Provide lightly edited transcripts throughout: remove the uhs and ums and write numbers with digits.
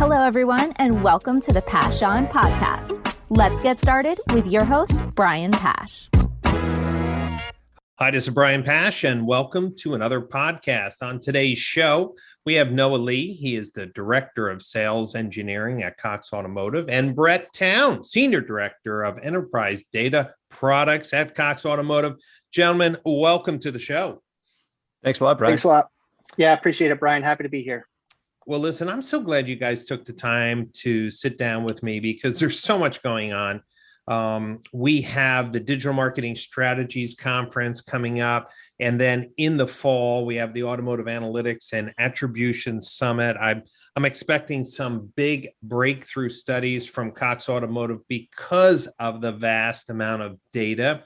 Hello, everyone, and welcome to the Pash On podcast. Let's get started with your host, Brian Pash. Hi, this is Brian Pash, and welcome to another podcast. On today's show, we have Noah Lee. He is the Director of Sales Engineering at Cox Automotive, and Brent Towne, Senior Director of Enterprise Data Products at Cox Automotive. Gentlemen, welcome to the show. Thanks a lot, Brian. Thanks a lot. Yeah, appreciate it, Brian. Happy to be here. Well, listen, I'm so glad you guys took the time to sit down with me because there's so much going on. We have the Digital Marketing Strategies Conference coming up. And then in the fall, we have the Automotive Analytics and Attribution Summit. I'm expecting some big breakthrough studies from Cox Automotive because of the vast amount of data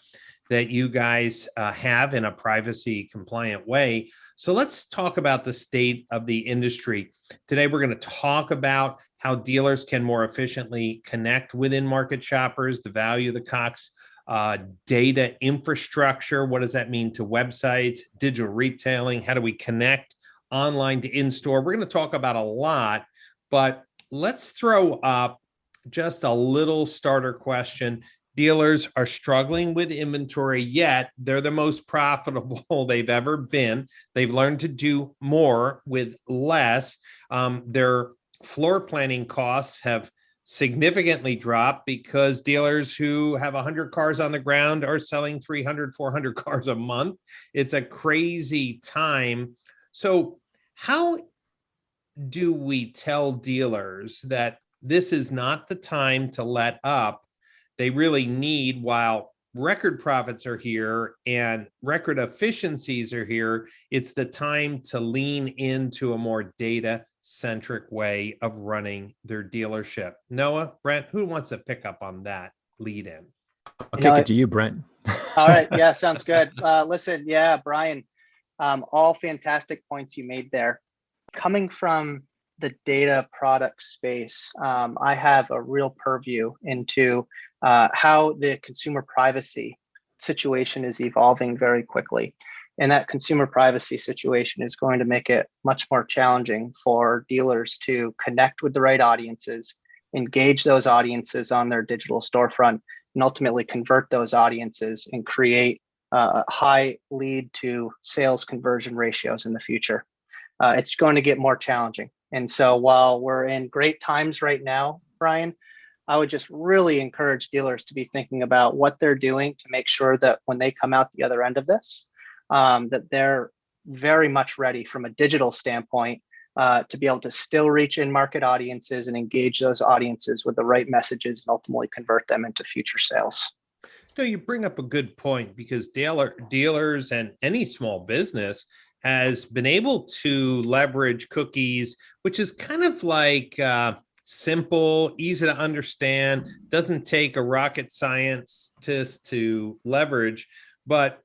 that you guys have in a privacy compliant way. So let's talk about the state of the industry. Today, we're going to talk about how dealers can more efficiently connect with in-market shoppers, the value of the Cox data infrastructure. What does that mean to websites, digital retailing? How do we connect online to in-store? We're going to talk about a lot, but let's throw up just a little starter question. Dealers are struggling with inventory, yet they're the most profitable they've ever been. They've learned to do more with less. Their floor planning costs have significantly dropped because dealers who have 100 cars on the ground are selling 300, 400 cars a month. It's a crazy time. So how do we tell dealers that this is not the time to let up? They really need, while record profits are here and record efficiencies are here, it's the time to lean into a more data-centric way of running their dealership. Noah, Brent, who wants to pick up on that lead in? I'll kick it to you, Brent. All right. Yeah, sounds good. Listen, Brian, all fantastic points you made there. Coming from the data product space, I have a real purview into how the consumer privacy situation is evolving very quickly. And that consumer privacy situation is going to make it much more challenging for dealers to connect with the right audiences, engage those audiences on their digital storefront, and ultimately convert those audiences and create high lead to sales conversion ratios in the future. It's going to get more challenging. And so while we're in great times right now, Brian, I would just really encourage dealers to be thinking about what they're doing to make sure that when they come out the other end of this, that they're very much ready from a digital standpoint to be able to still reach in-market audiences and engage those audiences with the right messages and ultimately convert them into future sales. So you bring up a good point because dealers and any small business has been able to leverage cookies, which is kind of like simple, easy to understand, doesn't take a rocket scientist to leverage. But,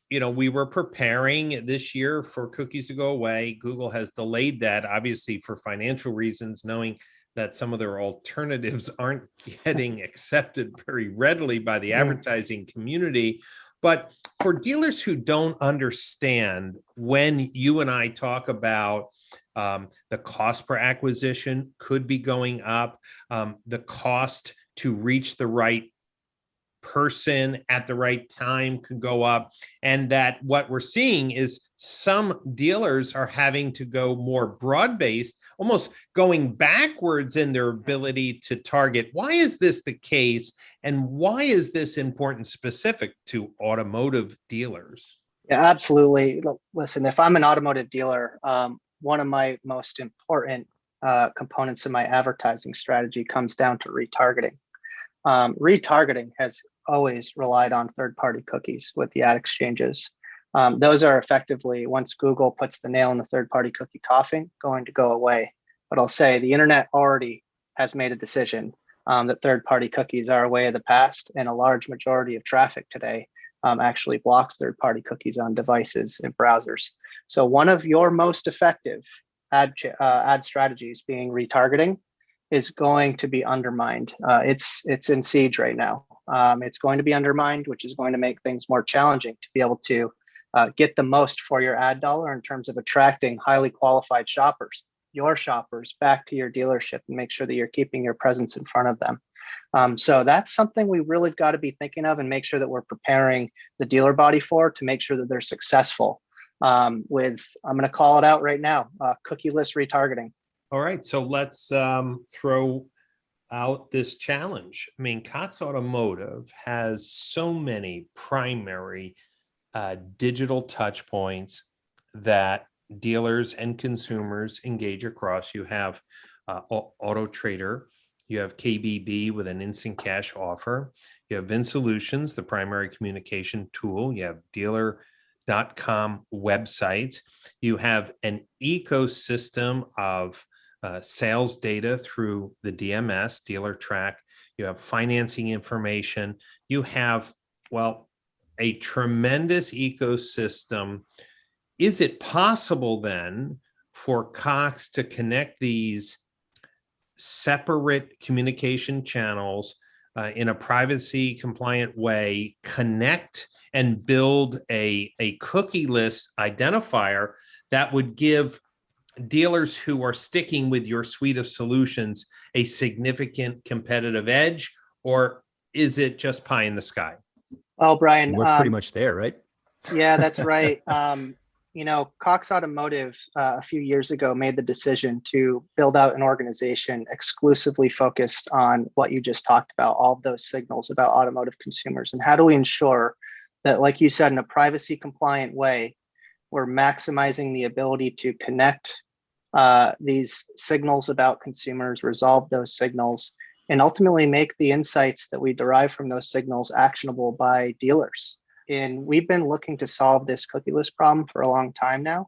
you know, we were preparing this year for cookies to go away. Google has delayed that, obviously, for financial reasons, knowing that some of their alternatives aren't getting accepted very readily by the advertising community. But for dealers who don't understand, when you and I talk about the cost per acquisition could be going up, the cost to reach the right person at the right time could go up, and that what we're seeing is some dealers are having to go more broad-based, almost going backwards in their ability to target. Why is this the case, and why is this important specific to automotive dealers? Yeah, absolutely. Listen, if I'm an automotive dealer, one of my most important components of my advertising strategy comes down to retargeting. Retargeting has always relied on third-party cookies with the ad exchanges. Those are effectively, once Google puts the nail in the third-party cookie coffin, going to go away. But I'll say the internet already has made a decision that third-party cookies are a way of the past, and a large majority of traffic today actually blocks third-party cookies on devices and browsers. So one of your most effective ad strategies, being retargeting, is going to be undermined. It's in siege right now. It's going to be undermined, which is going to make things more challenging to be able to get the most for your ad dollar in terms of attracting highly qualified shoppers. your shoppers back to your dealership and make sure that you're keeping your presence in front of them. So that's something we really got to be thinking of and make sure that we're preparing the dealer body for, to make sure that they're successful with, I'm going to call it out right now, cookieless retargeting. All right, so let's throw out this challenge. I mean, Cox Automotive has so many primary digital touch points that dealers and consumers engage across. You have Auto Trader, you have KBB with an instant cash offer, you have VinSolutions, the primary communication tool, you have dealer.com websites, you have an ecosystem of sales data through the DMS, Dealer Track, you have financing information, you have, well, a tremendous ecosystem. Is it possible then for Cox to connect these separate communication channels in a privacy compliant way, connect and build a cookieless identifier that would give dealers who are sticking with your suite of solutions a significant competitive edge? Or is it just pie in the sky? Well, Brian, We're pretty much there, right? Yeah, that's right. Cox Automotive a few years ago made the decision to build out an organization exclusively focused on what you just talked about, all of those signals about automotive consumers. And how do we ensure that, like you said, in a privacy compliant way, we're maximizing the ability to connect these signals about consumers, resolve those signals, and ultimately make the insights that we derive from those signals actionable by dealers. And we've been looking to solve this cookieless problem for a long time now.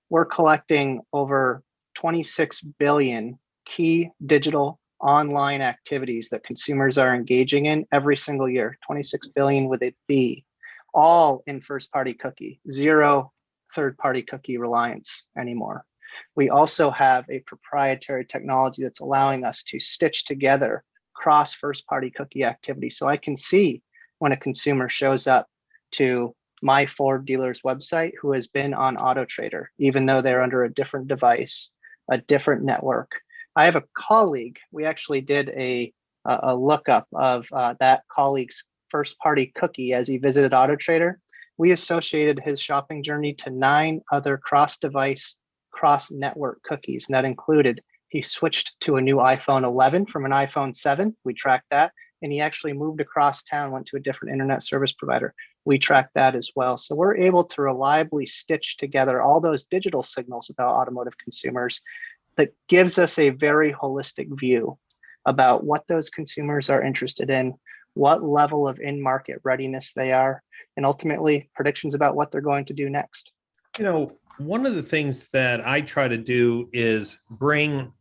We're collecting over 26 billion key digital online activities that consumers are engaging in every single year, 26 billion with a B, all in first-party cookie, zero third-party cookie reliance anymore. We also have a proprietary technology that's allowing us to stitch together cross first-party cookie activity. So I can see when a consumer shows up to my Ford dealer's website who has been on Auto Trader, even though they're under a different device, a different network. I have a colleague, we actually did a lookup of that colleague's first-party cookie as he visited Auto Trader. We associated his shopping journey to 9 other cross-device, cross-network cookies, and that included he switched to a new iPhone 11 from an iPhone 7. We tracked that. And he actually moved across town, went to a different internet service provider. We tracked that as well. So we're able to reliably stitch together all those digital signals about automotive consumers that gives us a very holistic view about what those consumers are interested in, what level of in-market readiness they are, and ultimately predictions about what they're going to do next. One of the things that I try to do is bring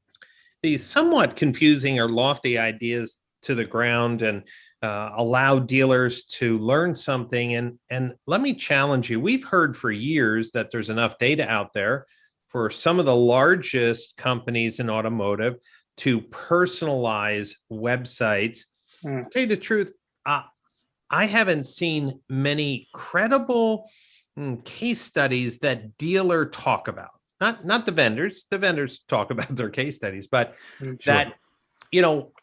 these somewhat confusing or lofty ideas to the ground and allow dealers to learn something. And let me challenge you. We've heard for years that there's enough data out there for some of the largest companies in automotive to personalize websites. To tell you the truth, I haven't seen many credible case studies that dealer talk about. Not the vendors. The vendors talk about their case studies, but that,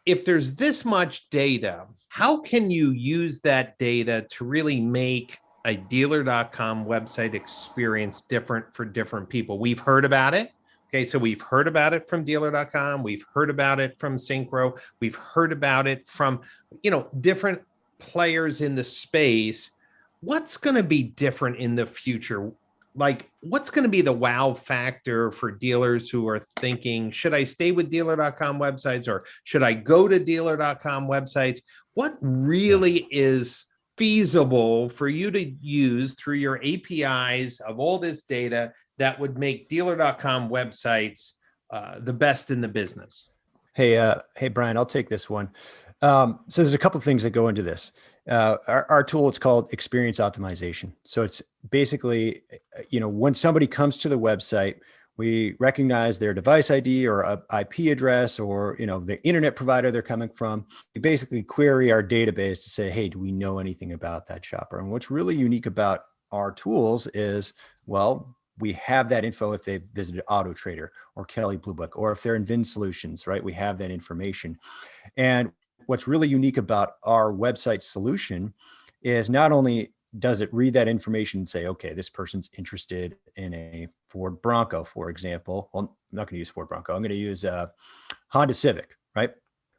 if there's this much data, how can you use that data to really make a dealer.com website experience different for different people? We've heard about it. Okay, so we've heard about it from dealer.com. We've heard about it from Synchro. We've heard about it from, different players in the space. What's going to be different in the future? Like, what's going to be the wow factor for dealers who are thinking, should I stay with dealer.com websites or should I go to dealer.com websites? What really is feasible for you to use through your APIs of all this data that would make dealer.com websites the best in the business? Hey, Brian, I'll take this one. So there's a couple of things that go into this. Our tool, it's called experience optimization. So it's basically, when somebody comes to the website, we recognize their device ID or a IP address or, the internet provider they're coming from. We basically query our database to say, hey, do we know anything about that shopper? And what's really unique about our tools is, well, we have that info if they've visited Auto Trader or Kelly Blue Book, or if they're in Vin Solutions, right? We have that information. And what's really unique about our website solution is not only does it read that information and say, okay, this person's interested in a Ford Bronco, for example. Well, I'm not going to use Ford Bronco. I'm going to use a Honda Civic, right?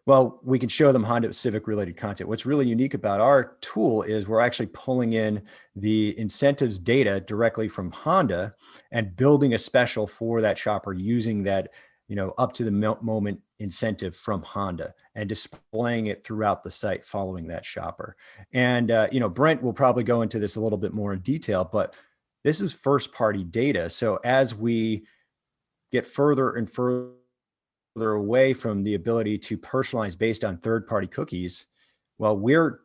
Well, we can show them Honda Civic related content. What's really unique about our tool is we're actually pulling in the incentives data directly from Honda and building a special for that shopper using that, up to the moment incentive from Honda and displaying it throughout the site following that shopper. And, Brent will probably go into this a little bit more in detail, but this is first party data. So as we get further and further away from the ability to personalize based on third-party cookies, well, we're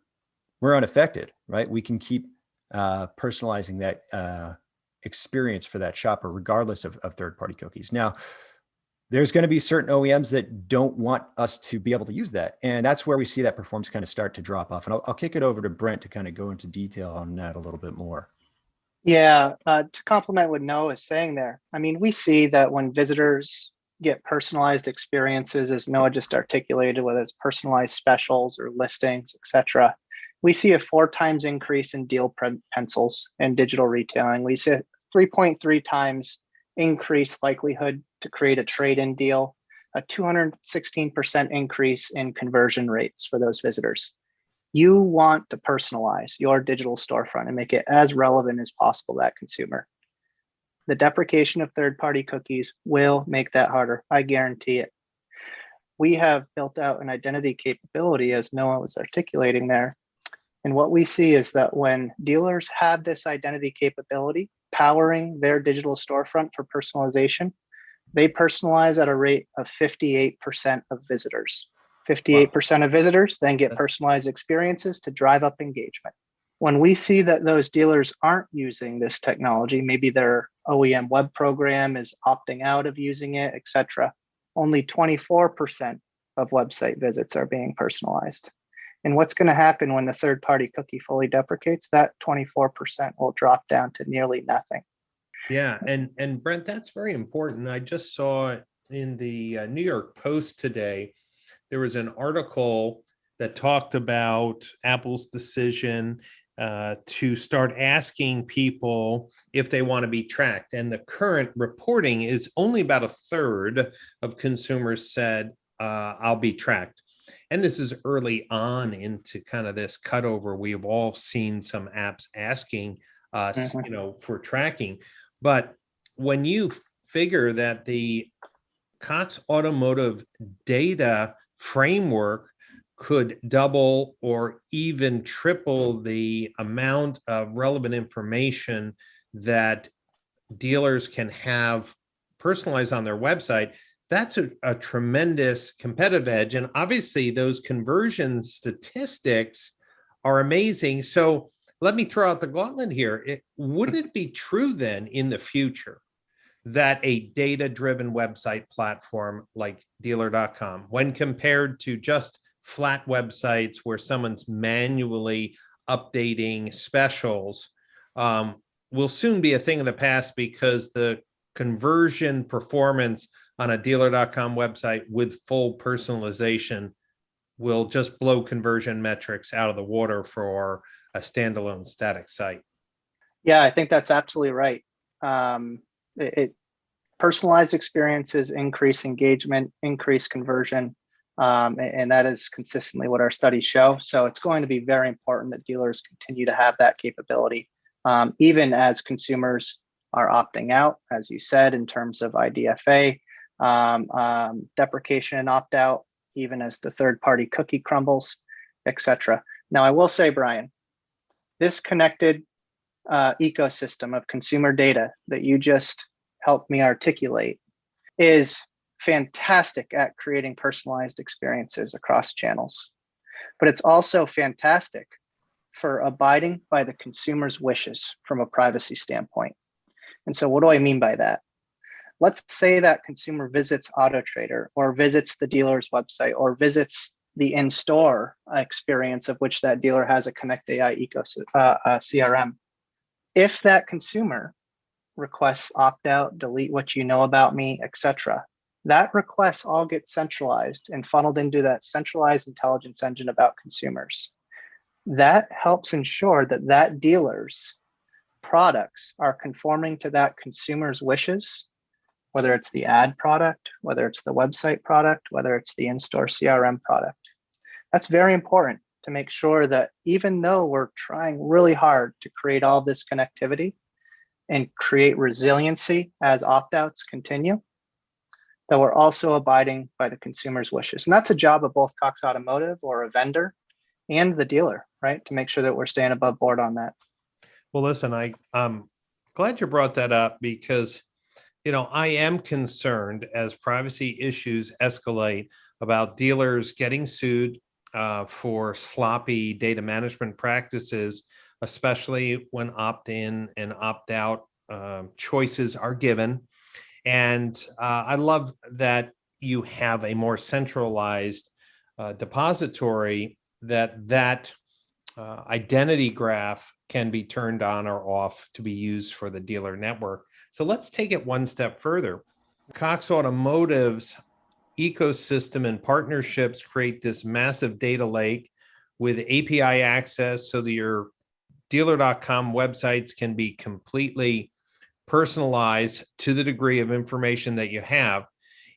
unaffected, right? We can keep personalizing that experience for that shopper, regardless of third-party cookies. Now, there's going to be certain OEMs that don't want us to be able to use that. And that's where we see that performance kind of start to drop off. And I'll kick it over to Brent to kind of go into detail on that a little bit more. Yeah, to complement what Noah is saying there, I mean, we see that when visitors get personalized experiences, as Noah just articulated, whether it's personalized specials or listings, etc., we see a 4 times increase in deal pencils and digital retailing. We see a 3.3 times increased likelihood to create a trade-in deal, a 216% increase in conversion rates for those visitors. You want to personalize your digital storefront and make it as relevant as possible to that consumer. The deprecation of third-party cookies will make that harder. I guarantee it. We have built out an identity capability, as Noah was articulating there. And what we see is that when dealers have this identity capability powering their digital storefront for personalization, they personalize at a rate of 58% of visitors. 58% of visitors then get personalized experiences to drive up engagement. When we see that those dealers aren't using this technology, maybe their OEM web program is opting out of using it, etc., only 24% of website visits are being personalized. And what's going to happen when the third-party cookie fully deprecates? That 24% will drop down to nearly nothing. Yeah, and Brent, that's very important. I just saw in the New York Post today, there was an article that talked about Apple's decision to start asking people if they want to be tracked. And the current reporting is only about a third of consumers said, I'll be tracked. And this is early on into kind of this cutover. We have all seen some apps asking us, for tracking. But when you figure that the Cox Automotive data framework could double or even triple the amount of relevant information that dealers can have personalized on their website, that's a tremendous competitive edge. And obviously those conversion statistics are amazing. So let me throw out the gauntlet here. Wouldn't it be true then in the future that a data-driven website platform like dealer.com, when compared to just flat websites where someone's manually updating specials, will soon be a thing of the past because the conversion performance on a dealer.com website with full personalization will just blow conversion metrics out of the water for a standalone static site? Yeah, I think that's absolutely right. Personalized experiences increase engagement, increase conversion, and that is consistently what our studies show. So it's going to be very important that dealers continue to have that capability, even as consumers are opting out, as you said, in terms of IDFA, deprecation and opt-out, even as the third-party cookie crumbles, etc. Now, I will say, Brian, this connected ecosystem of consumer data that you just helped me articulate is fantastic at creating personalized experiences across channels. But it's also fantastic for abiding by the consumer's wishes from a privacy standpoint. And so what do I mean by that? Let's say that consumer visits Auto Trader or visits the dealer's website or visits the in-store experience of which that dealer has a Connect AI ecosystem, CRM. If that consumer requests opt out, delete what you know about me, etc. That requests all get centralized and funneled into that centralized intelligence engine about consumers. That helps ensure that that dealer's products are conforming to that consumer's wishes, whether it's the ad product, whether it's the website product, whether it's the in-store CRM product. That's very important to make sure that even though we're trying really hard to create all this connectivity and create resiliency as opt-outs continue, that we're also abiding by the consumer's wishes. And that's a job of both Cox Automotive or a vendor and the dealer, right? To make sure that we're staying above board on that. Well, listen, I'm glad you brought that up because, I am concerned as privacy issues escalate about dealers getting sued for sloppy data management practices, especially when opt-in and opt-out choices are given. And I love that you have a more centralized depository that identity graph can be turned on or off to be used for the dealer network. So let's take it one step further. Cox Automotive's ecosystem and partnerships create this massive data lake with API access so that your dealer.com websites can be completely personalized to the degree of information that you have.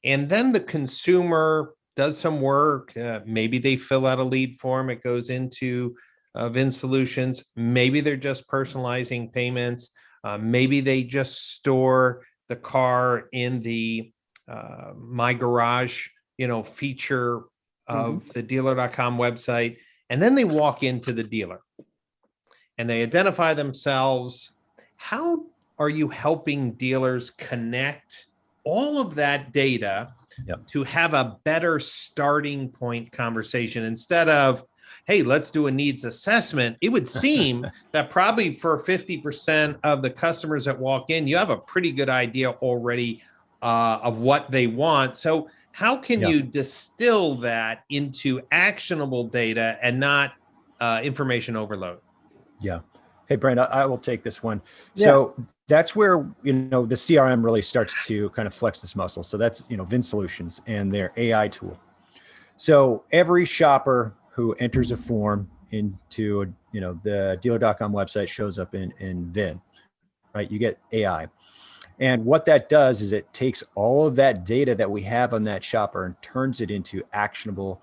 And then the consumer does some work. Maybe they fill out a lead form. It goes into VIN Solutions. Maybe they're just personalizing payments. Maybe they just store the car in the My Garage, feature of the dealer.com website. And then they walk into the dealer and they identify themselves. How are you helping dealers connect all of that data to have a better starting point conversation instead of, hey, let's do a needs assessment? It would seem that probably for 50% of the customers that walk in, you have a pretty good idea already of what they want. So how can you distill that into actionable data and not information overload? Yeah. Hey, Brent, I will take this one. So that's where, the CRM really starts to kind of flex this muscle. So that's, VIN Solutions and their AI tool. So every shopper who enters a form into, the dealer.com website shows up in VIN, right? You get AI. And what that does is it takes all of that data that we have on that shopper and turns it into actionable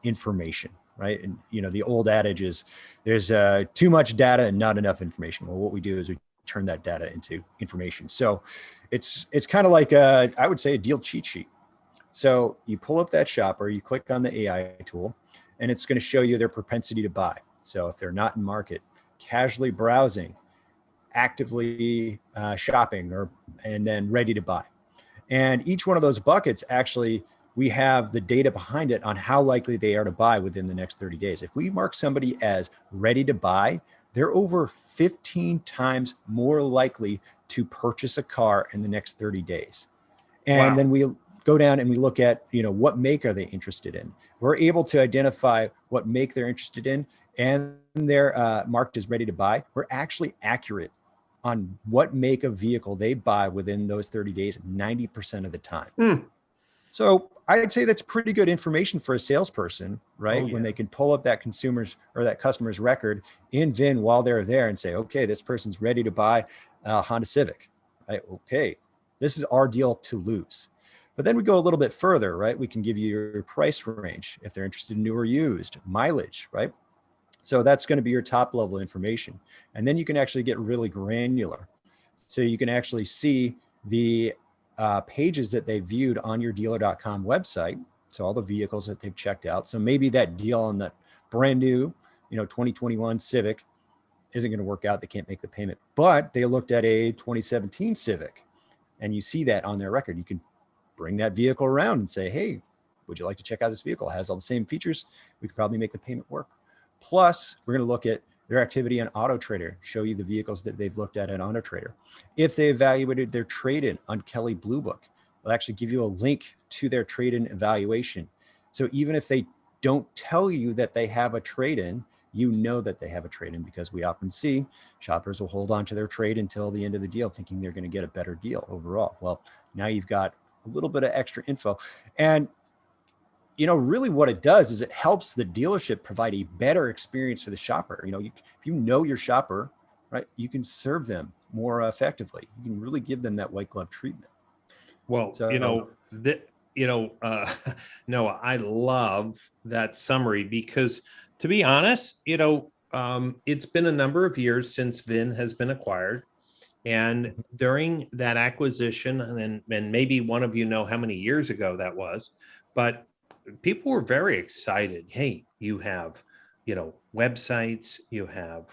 information, right? And, the old adage is there's too much data and not enough information. Well, what we do is we turn that data into information. So it's kind of like I would say a deal cheat sheet. So you pull up that shopper, you click on the AI tool, and it's going to show you their propensity to buy. So if they're not in market, casually browsing, actively shopping, and then ready to buy. And each one of those buckets, actually, we have the data behind it on how likely they are to buy within the next 30 days. If we mark somebody as ready to buy, they're over 15 times more likely to purchase a car in the next 30 days. And then we go down and we look at, what make are they interested in? We're able to identify what make they're interested in, and they're marked as ready to buy. We're actually accurate on what make of vehicle they buy within those 30 days, 90% of the time. So I'd say that's pretty good information for a salesperson, right? When they can pull up that consumer's or that customer's record in VIN while they're there and say, okay, this person's ready to buy a Honda Civic. Right? Okay, this is our deal to lose. But then we go a little bit further, right? We can give you your price range if they're interested in new or used, mileage, right? So that's going to be your top level information. And then you can actually get really granular. So you can actually see the pages that they viewed on your dealer.com website. So all the vehicles that they've checked out. So maybe that deal on that brand new, 2021 Civic isn't going to work out. They can't make the payment, but they looked at a 2017 Civic and you see that on their record. You can bring that vehicle around and say, hey, would you like to check out this vehicle? It has all the same features. We could probably make the payment work. Plus, we're going to look at their activity on Auto Trader, show you the vehicles that they've looked at Auto Trader. If they evaluated their trade-in on Kelley Blue Book, they'll actually give you a link to their trade-in evaluation. So even if they don't tell you that they have a trade-in, you know that they have a trade-in, because we often see shoppers will hold on to their trade until the end of the deal, thinking they're going to get a better deal overall. Well, now you've got a little bit of extra info. And really what it does is it helps the dealership provide a better experience for the shopper. If you know your shopper, right, you can serve them more effectively. You can really give them that white glove treatment. Well, So, Noah, I love that summary because, to be honest, it's been a number of years since Vin has been acquired. And during that acquisition, and maybe one of you know how many years ago that was, but people were very excited. Hey, you have, websites, you have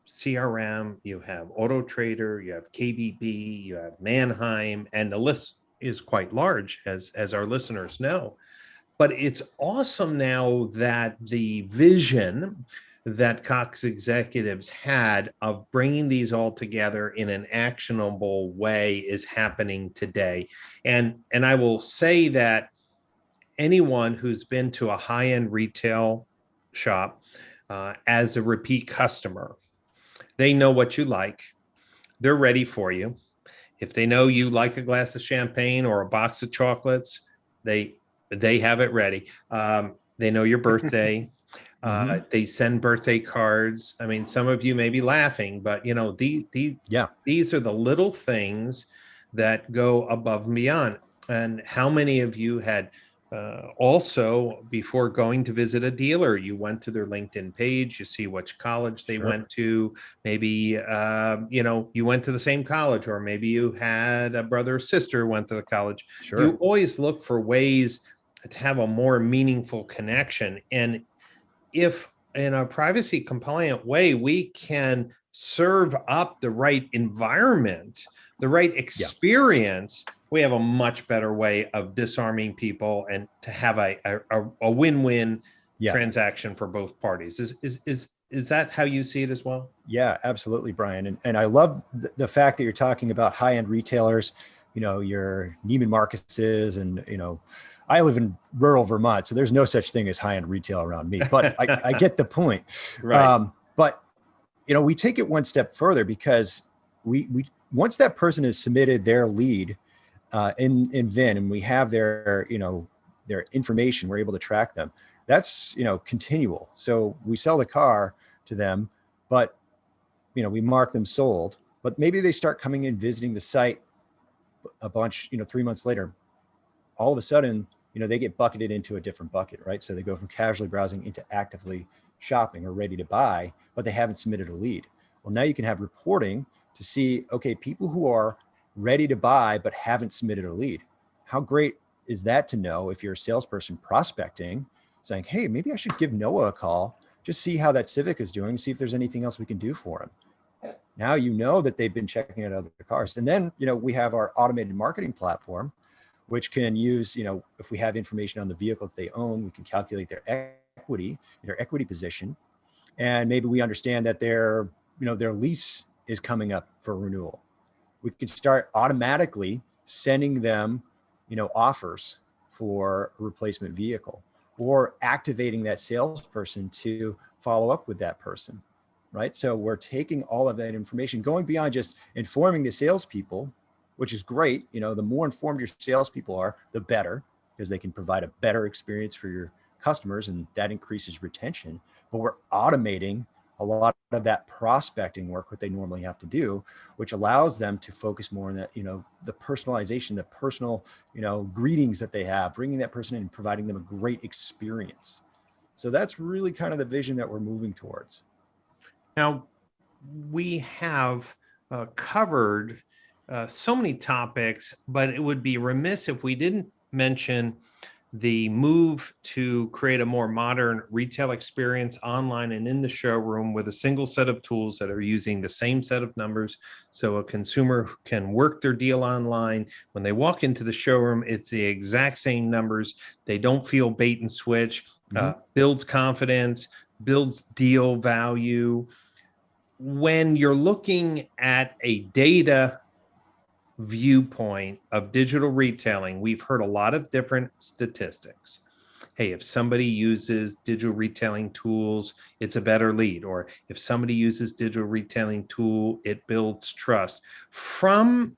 CRM, you have Auto Trader, you have KBB, you have Manheim, and the list is quite large, as our listeners know. But it's awesome now that the vision that Cox executives had of bringing these all together in an actionable way is happening today. And I will say that anyone who's been to a high-end retail shop as a repeat customer, they know what you like. They're ready for you. If they know you like a glass of champagne or a box of chocolates, they have it ready. They know your birthday. They send birthday cards. I mean, some of you may be laughing, but these are the little things that go above and beyond. And how many of you had also, before going to visit a dealer, you went to their LinkedIn page, you see which college they went to, maybe, you went to the same college, or maybe you had a brother or sister who went to the college. You always look for ways to have a more meaningful connection. And if in a privacy compliant way, we can serve up the right environment, the right experience, we have a much better way of disarming people and to have a win-win transaction for both parties. Is that how you see it as well? Yeah, absolutely, Brian. And I love the fact that you're talking about high-end retailers, your Neiman Marcus's, and, I live in rural Vermont, so there's no such thing as high-end retail around me, but I get the point. Right. But, we take it one step further, because we once that person has submitted their lead in VIN, and we have their information, we're able to track them. That's, continual. So we sell the car to them, but, we mark them sold, but maybe they start coming in, visiting the site a bunch, 3 months later, all of a sudden, they get bucketed into a different bucket, right? So they go from casually browsing into actively shopping or ready to buy, but they haven't submitted a lead. Well, now you can have reporting to see, okay, people who are ready to buy but haven't submitted a lead. How great is that to know if you're a salesperson prospecting, saying, hey, maybe I should give Noah a call, just see how that Civic is doing, see if there's anything else we can do for him. Now you know that they've been checking out other cars. And then, we have our automated marketing platform, which can use, if we have information on the vehicle that they own, we can calculate their equity position. And maybe we understand that their lease is coming up for renewal. We could start automatically sending them, offers for a replacement vehicle, or activating that salesperson to follow up with that person, right? So we're taking all of that information, going beyond just informing the salespeople, which is great. The more informed your salespeople are, the better, because they can provide a better experience for your customers, and that increases retention. But we're automating a lot of that prospecting work, what they normally have to do, which allows them to focus more on that, the personalization, the personal, greetings that they have, bringing that person in and providing them a great experience. So that's really kind of the vision that we're moving towards. Now, we have covered so many topics, but it would be remiss if we didn't mention the move to create a more modern retail experience online and in the showroom with a single set of tools that are using the same set of numbers. So a consumer can work their deal online. When they walk into the showroom, it's the exact same numbers. They don't feel bait and switch, builds confidence, builds deal value. When you're looking at a data viewpoint of digital retailing, we've heard a lot of different statistics. hey, if somebody uses digital retailing tools, it's a better lead. Or if somebody uses digital retailing tool, it builds trust. From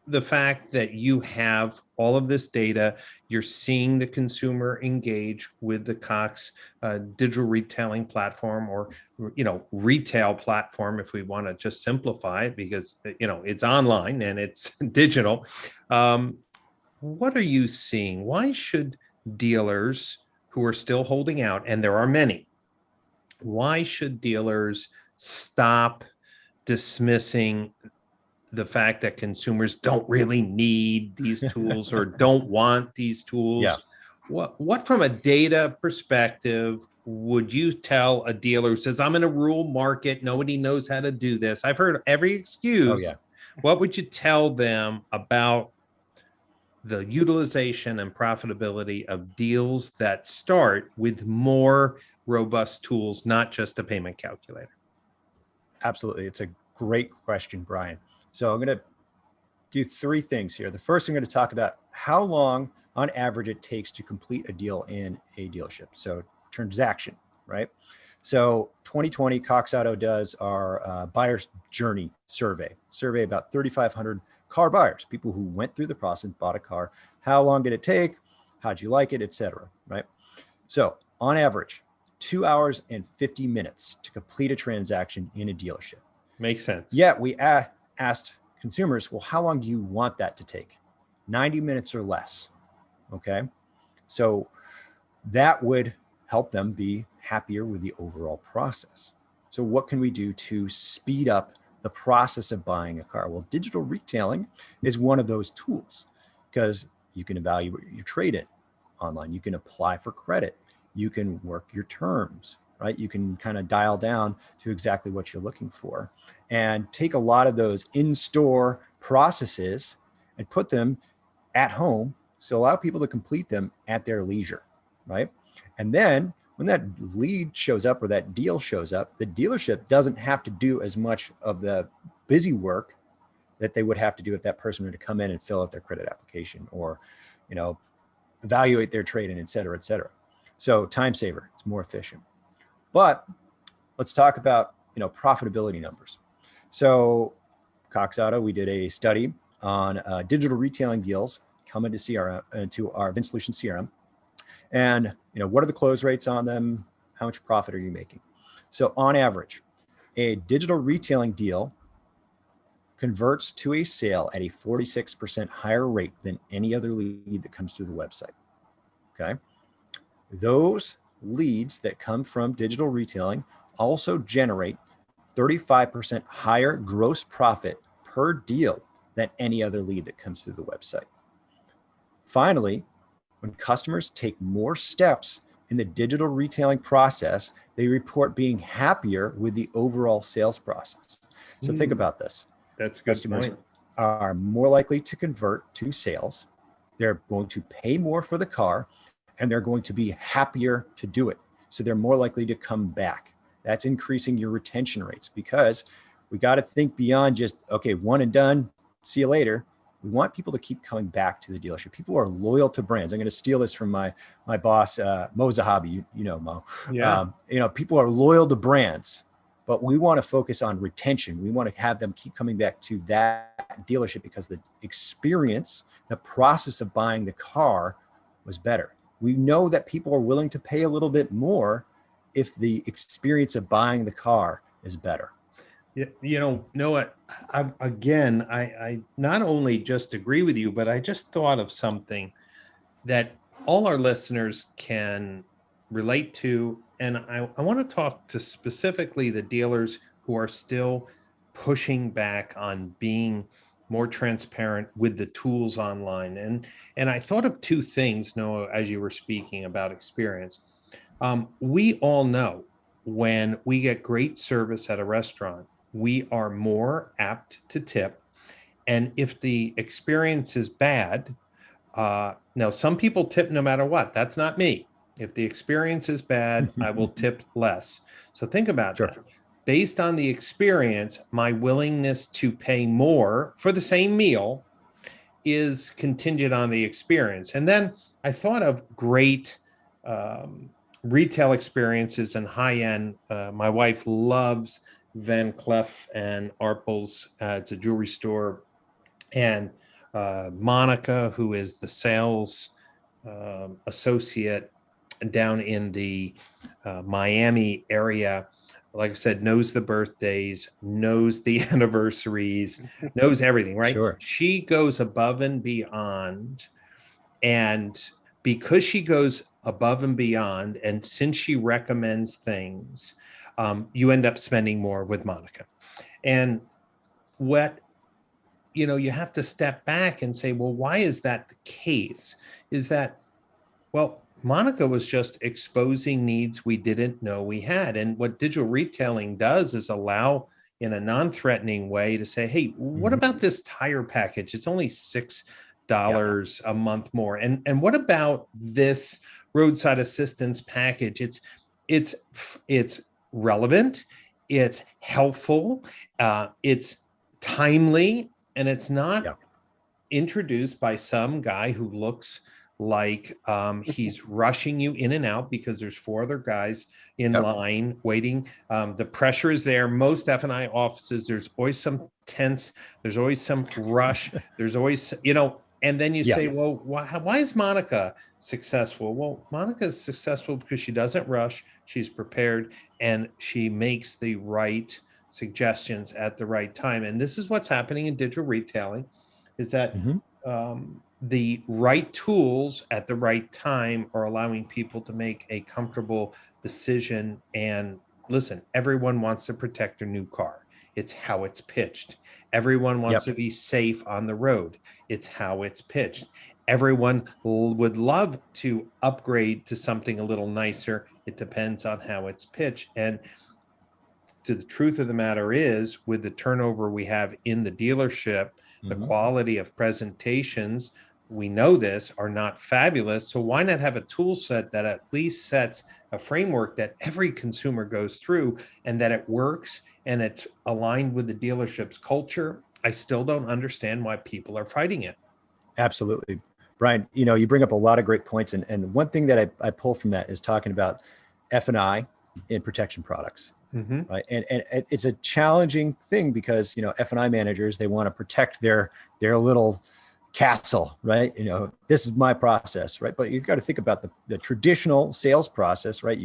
the fact that you have all of this data, you're seeing the consumer engage with the Cox digital retailing platform, or retail platform, if we want to just simplify it, because it's online and it's digital. What are you seeing? Why should dealers who are still holding out, and there are many, why should dealers stop dismissing the fact that consumers don't really need these tools or don't want these tools? Yeah. What from a data perspective would you tell a dealer who says, I'm in a rural market, nobody knows how to do this? I've heard every excuse. Oh, yeah. What would you tell them about the utilization and profitability of deals that start with more robust tools, not just a payment calculator? Absolutely. It's a great question, Brian. So I'm going to do three things here. The first, I'm going to talk about how long on average it takes to complete a deal in a dealership. So transaction, right? So 2020, Cox Auto does our buyer's journey survey about 3,500 car buyers, people who went through the process, bought a car. How long did it take? How'd you like it, et cetera, right? So on average, 2 hours and 50 minutes to complete a transaction in a dealership. Makes sense. Yeah, we asked consumers, well, how long do you want that to take? 90 minutes or less. Okay. So that would help them be happier with the overall process. So what can we do to speed up the process of buying a car? Well, digital retailing is one of those tools, because you can evaluate your trade-in online. You can apply for credit. You can work your terms, right? You can kind of dial down to exactly what you're looking for and take a lot of those in-store processes and put them at home. So allow people to complete them at their leisure, right? And then when that lead shows up or that deal shows up, the dealership doesn't have to do as much of the busy work that they would have to do if that person were to come in and fill out their credit application or, evaluate their trade-in, et cetera, et cetera. So time saver, it's more efficient. But let's talk about, profitability numbers. So Cox Auto, we did a study on digital retailing deals come into our VinSolution CRM. And, what are the close rates on them? How much profit are you making? So on average, a digital retailing deal converts to a sale at a 46% higher rate than any other lead that comes through the website. Okay. Those leads that come from digital retailing also generate 35% higher gross profit per deal than any other lead that comes through the website. Finally, when customers take more steps in the digital retailing process, they report being happier with the overall sales process. So think about this. That's a good Customers point. are more likely to convert to sales. They're going to pay more for the car, and they're going to be happier to do it. So they're more likely to come back. That's increasing your retention rates, because we got to think beyond just, okay, one and done, see you later. We want people to keep coming back to the dealership. People are loyal to brands. I'm going to steal this from my boss, Mo Zahabi. You know Mo. Yeah. People are loyal to brands, but we want to focus on retention. We want to have them keep coming back to that dealership because the experience, the process of buying the car was better. We know that people are willing to pay a little bit more if the experience of buying the car is better. Noah, I not only just agree with you, but I just thought of something that all our listeners can relate to. And I want to talk to specifically the dealers who are still pushing back on being more transparent with the tools online. And I thought of two things, Noah, as you were speaking about experience. We all know when we get great service at a restaurant, we are more apt to tip. And if the experience is bad, now some people tip no matter what. That's not me. If the experience is bad, I will tip less. So think about that. Based on the experience, my willingness to pay more for the same meal is contingent on the experience. And then I thought of great retail experiences and high-end. My wife loves Van Cleef and Arpels. It's a jewelry store. And Monica, who is the sales associate down in the Miami area, like I said, knows the birthdays, knows the anniversaries, knows everything, right? Sure. She goes above and beyond. And because she goes above and beyond, and since she recommends things, you end up spending more with Monica. And what you have to step back and say, well, why is that the case? Is that, well, Monica was just exposing needs we didn't know we had. And what digital retailing does is allow, in a non-threatening way, to say, hey, what about this tire package? It's only $6 a month more. And what about this roadside assistance package? It's relevant, it's helpful, it's timely, and it's not introduced by some guy who looks like he's rushing you in and out because there's 4 other guys in line waiting. The pressure is there. Most F&I offices, there's always some tense, there's always some rush, there's always, and then you say, well, why is Monica successful? Well, Monica is successful because she doesn't rush, she's prepared, and she makes the right suggestions at the right time. And this is what's happening in digital retailing, is that the right tools at the right time are allowing people to make a comfortable decision. And listen, everyone wants to protect their new car. It's how it's pitched. Everyone wants to be safe on the road. It's how it's pitched. Everyone would love to upgrade to something a little nicer. It depends on how it's pitched. And the truth of the matter is, with the turnover we have in the dealership, the quality of presentations, we know this, are not fabulous. So why not have a tool set that at least sets a framework that every consumer goes through, and that it works and it's aligned with the dealership's culture? I still don't understand why people are fighting it. Absolutely. Brian, you bring up a lot of great points. And one thing that I pull from that is talking about F&I in protection products. Right. And it's a challenging thing because, F&I managers, they want to protect their little castle, right? This is my process, right? But you've got to think about the traditional sales process, right?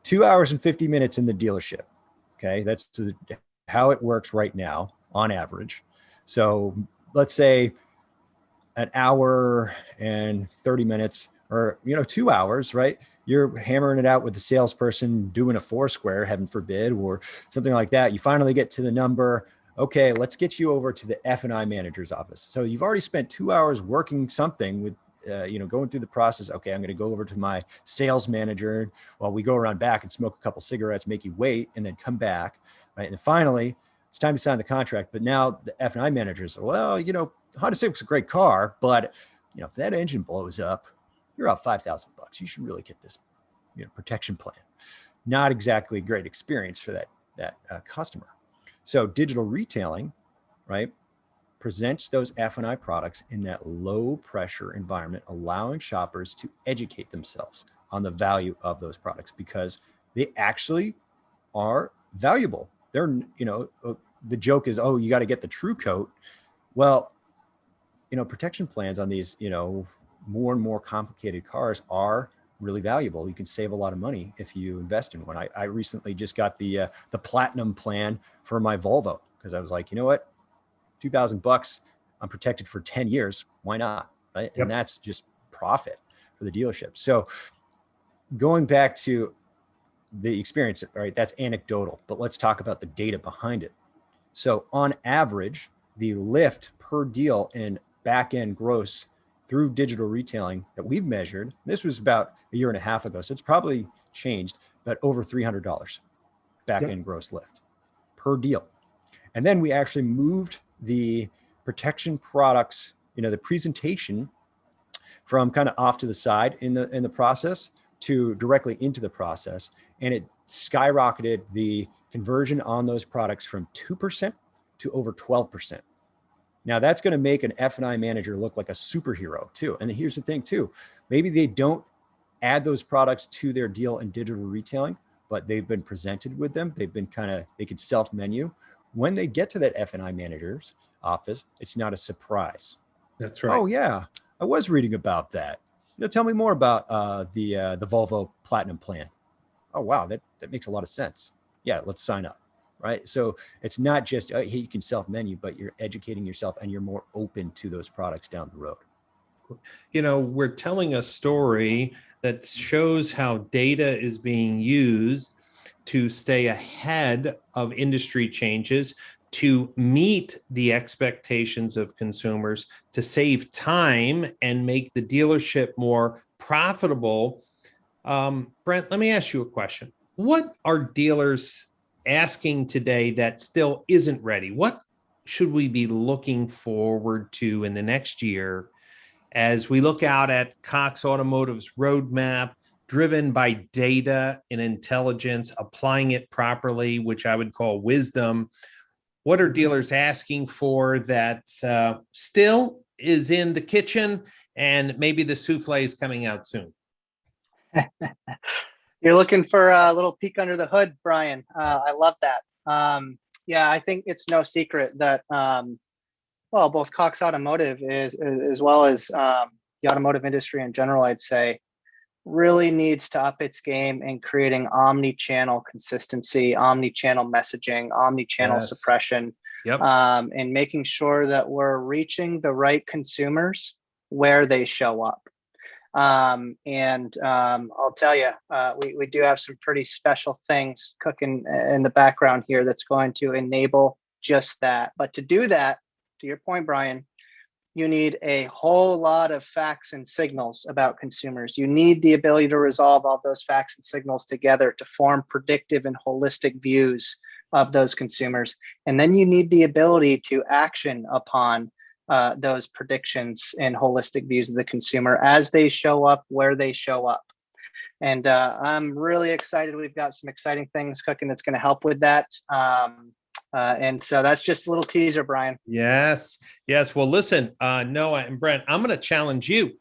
2 hours and 50 minutes in the dealership. Okay. That's how it works right now on average. So let's say an hour and 30 minutes or, 2 hours, right? You're hammering it out with the salesperson doing a 4-square, heaven forbid, or something like that. You finally get to the number. Okay, let's get you over to the F&I manager's office. So you've already spent 2 hours working something with, going through the process. Okay, I'm going to go over to my sales manager while we go around back and smoke a couple cigarettes, make you wait, and then come back. Right. And then finally, it's time to sign the contract. But now the F&I managers, well, Honda Civic's a great car, but if that engine blows up, you're out $5,000. You should really get this, protection plan. Not exactly a great experience for that customer. So digital retailing, right, presents those F&I products in that low pressure environment, allowing shoppers to educate themselves on the value of those products because they actually are valuable. They're, the joke is, oh, you got to get the true coat. Well, protection plans on these, more and more complicated cars are really valuable. You can save a lot of money if you invest in one. I recently just got the platinum plan for my Volvo because I was like, you know what, $2,000, I'm protected for 10 years. Why not? Right. And that's just profit for the dealership. So going back to the experience, right, that's anecdotal, but let's talk about the data behind it. So on average, the lift per deal in back end gross through digital retailing that we've measured, this was about a year and a half ago, so it's probably changed, but over $300 back end gross lift per deal. And then we actually moved the protection products, the presentation from kind of off to the side in the process to directly into the process. And it skyrocketed the conversion on those products from 2% to over 12%. Now that's going to make an F&I manager look like a superhero too. And here's the thing too, maybe they don't add those products to their deal in digital retailing, but they've been presented with them. They've been they could self-menu. When they get to that F&I manager's office, it's not a surprise. That's right. Oh yeah, I was reading about that. Tell me more about the Volvo Platinum plan. Oh wow, that makes a lot of sense. Yeah, let's sign up. Right. So it's not just, hey, you can self-menu, but you're educating yourself and you're more open to those products down the road. We're telling a story that shows how data is being used to stay ahead of industry changes, to meet the expectations of consumers, to save time and make the dealership more profitable. Brent, let me ask you a question. What are dealers asking today that still isn't ready? What should we be looking forward to in the next year as we look out at Cox Automotive's roadmap, driven by data and intelligence, applying it properly, which I would call wisdom? What are dealers asking for that still is in the kitchen, and maybe the souffle is coming out soon? You're looking for a little peek under the hood, Brian. I love that. Yeah, I think it's no secret that both Cox Automotive is as well as the automotive industry in general, I'd say, really needs to up its game in creating omni-channel consistency, omni-channel messaging, omni-channel suppression, and making sure that we're reaching the right consumers where they show up. I'll tell you, we do have some pretty special things cooking in the background here that's going to enable just that. But to do that, to your point, Brian, you need a whole lot of facts and signals about consumers. You need the ability to resolve all those facts and signals together to form predictive and holistic views of those consumers. And then you need the ability to action upon those predictions and holistic views of the consumer as they show up, where they show up. And I'm really excited. We've got some exciting things cooking that's going to help with that. And so that's just a little teaser, Brian. Yes. Well, listen, Noah and Brent, I'm going to challenge you.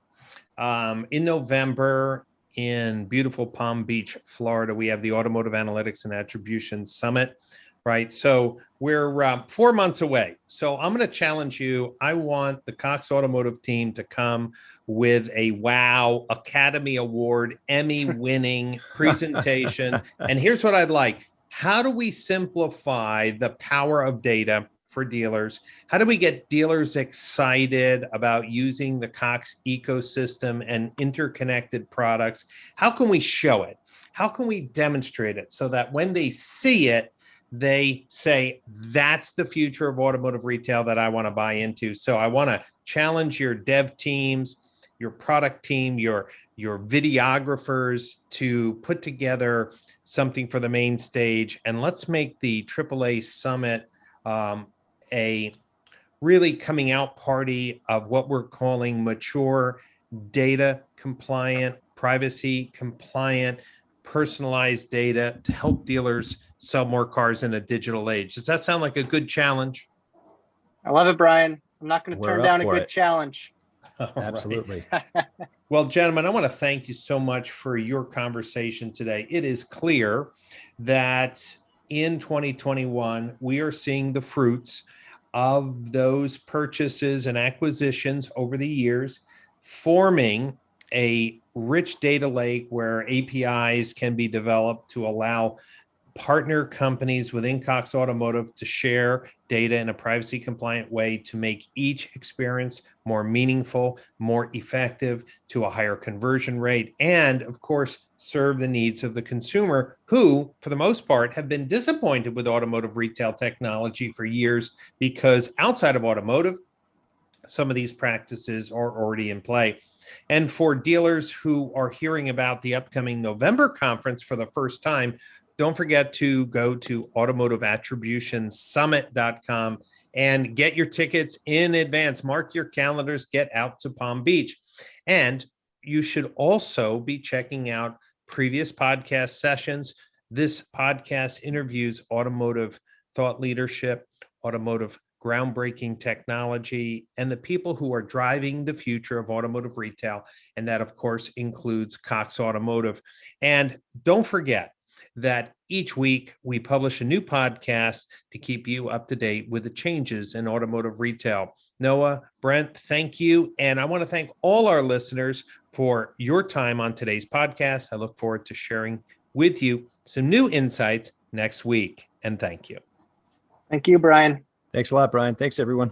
In November in beautiful Palm Beach, Florida, we have the Automotive Analytics and Attribution Summit, right? So we're 4 months away. So I'm going to challenge you. I want the Cox Automotive team to come with a wow Academy Award, Emmy winning presentation. And here's what I'd like. How do we simplify the power of data for dealers? How do we get dealers excited about using the Cox ecosystem and interconnected products? How can we show it? How can we demonstrate it so that when they see it, they say, that's the future of automotive retail that I want to buy into? So I want to challenge your dev teams, your product team, your videographers to put together something for the main stage. And let's make the AAA Summit a really coming out party of what we're calling mature, data compliant, privacy compliant, personalized data to help dealers sell more cars in a digital age. Does that sound like a good challenge? I love it, Brian. I'm not going to turn down a good challenge. Absolutely. Well, gentlemen, I want to thank you so much for your conversation today. It is clear that in 2021, we are seeing the fruits of those purchases and acquisitions over the years, forming a rich data lake where APIs can be developed to allow partner companies within Cox Automotive to share data in a privacy compliant way to make each experience more meaningful, more effective, to a higher conversion rate, and of course, serve the needs of the consumer who, for the most part, have been disappointed with automotive retail technology for years because outside of automotive, some of these practices are already in play. And for dealers who are hearing about the upcoming November conference for the first time, don't forget to go to automotiveattributionsummit.com and get your tickets in advance. Mark your calendars, get out to Palm Beach. And you should also be checking out previous podcast sessions. This podcast interviews automotive thought leadership, automotive groundbreaking technology, and the people who are driving the future of automotive retail. And that, of course, includes Cox Automotive. And don't forget that each week we publish a new podcast to keep you up to date with the changes in automotive retail. Noah, Brent, thank you. And I want to thank all our listeners for your time on today's podcast. I look forward to sharing with you some new insights next week. And thank you. Thank you, Brian. Thanks a lot, Brian. Thanks, everyone.